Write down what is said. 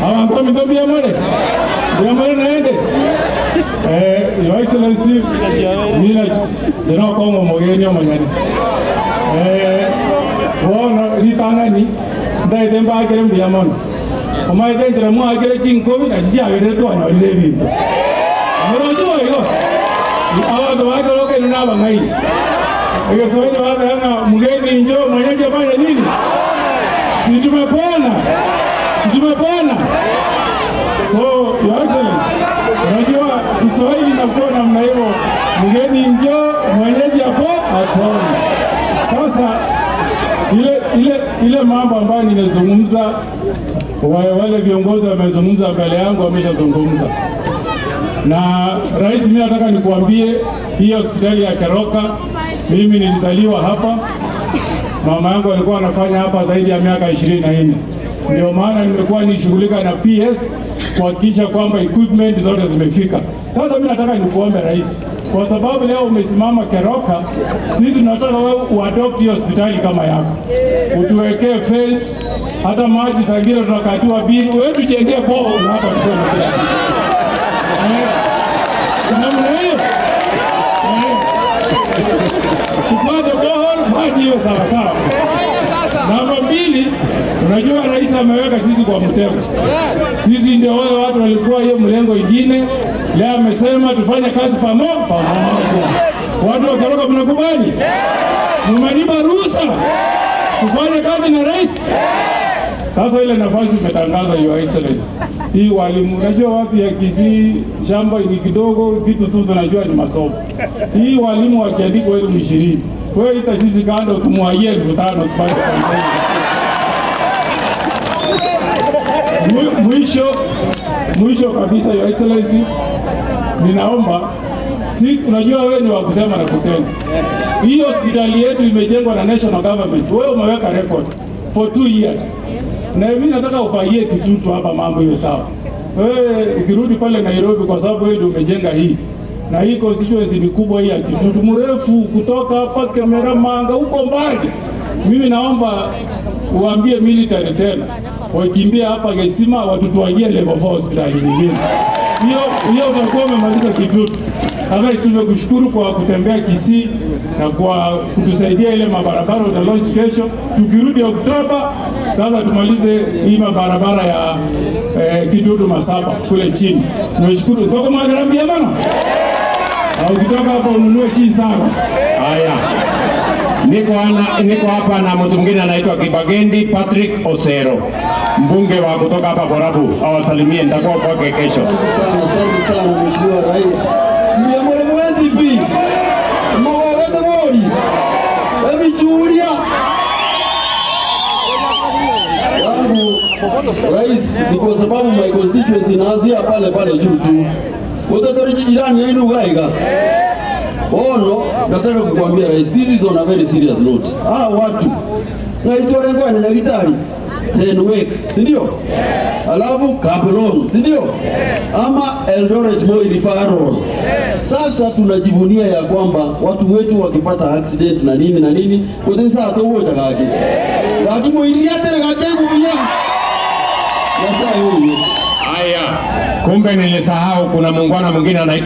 Abantu mitobia mole. Biamole naende. Your Excellency, mina jina Kongo mogeni omanyani. Wono litangani ndai temba akere biamone. Omai kenjira mu akere chinkobi na jia gere to anyo lebinto. Morojo yo. Abantu wakaloke na bangai. Hiyo swali watu hana mgeni njoo mwenyeji afanye nini? Si tumepona. So, Your Excellency, unajua Kiswahili inakuwa namna hiyo, mgeni njoo mwenyeji apone. Sasa ile mambo ambayo nimezungumza, wale viongozi wamezungumza mbele yangu, wameshazungumza. Na rais, mimi nataka nikuambie hii hospitali ya Keroka, mimi nilizaliwa hapa. Mama yangu alikuwa anafanya hapa zaidi ya miaka 24. Ndio maana nimekuwa nishughulika na PS kuhakikisha kwamba equipment zote zimefika. Sasa mimi nataka nikuombe rais, kwa sababu leo umesimama Keroka, sisi tunataka wewe uadopt hiyo hospitali kama yako. Utuwekee face, hata maji sangira tunakatiwa bili, wewe tujengee boho hapa tuko na kila. Sababu hiyo. Tupate boho maji iwe sawa sawa. Namba 2, unajua rais ameweka sisi kwa mtego. Sisi ndio wale watu walikuwa hiyo mlengo ingine. Leo amesema tufanye kazi pamoja. Watu wa Keroka mnakubali? Mmenipa ruhusa tufanye kazi na rais. Sasa ile nafasi umetangaza, Your Excellency. Hii walimu, unajua watu ya Kisii shamba ni kidogo, vitu tu tunajua ni masomo. Hii walimu wakiandikwa 20. Wewe ita sisi kando tumwagie 5,000 tupate kwa mwisho kabisa, Your Excellency, ninaomba sisi, unajua wewe ni wa kusema na kutenda. Hii hospitali yetu imejengwa na national government. Wewe umeweka record for 2 years. Na mimi nataka ufanyie Kitutu hapa mambo iwe sawa. Wewe ukirudi pale Nairobi, kwa sababu wewe ndio umejenga hii. Na hii constituency ni kubwa hii ya Kitutu, mrefu kutoka hapa Kameramanga huko mbali. Mimi naomba uambie military tena wakimbia hapa Gesima watutuagie level 4 hospitali nyingine. Hiyo utakuwa umemaliza Kitutu. Hata tumekushukuru kwa kutembea Kisii na kwa kutusaidia ile mabarabara uta launch kesho. Tukirudi Oktoba sasa tumalize hii mabarabara ya Kitutu Masaba kule chini. Tunashukuru kwa magarambia bana. Au kitoka hapo ununue chini sana. Haya. Niko hapa na mtu mwingine anaitwa Kibagendi Patrick Osero, mbunge wa kutoka hapa Borabu. Awasalimie, nitakuwa kwake kesho. Asante sana Mheshimiwa Rais. Mliamole mwezi pi. Mwawete mori. Emichulia. Wangu Rais, ni kwa sababu my constituency inaanzia pale juu tu. Watoto jirani yenu gaiga. Ono, nataka kukuambia Rais, this is on a very serious note. Watu naitore ngwanya na gitari Tenwek, si ndio? Alafu Kablon, si ndio? Ama Eldoret Moi referral. Sasa tunajivunia ya kwamba watu wetu wakipata accident na nini kwa nini sasa tuoja kaki. Lakini moiria tere kake kubia. Sasa huyu. Haya, kumbe nilisahau kuna muungano mwingine anaitwa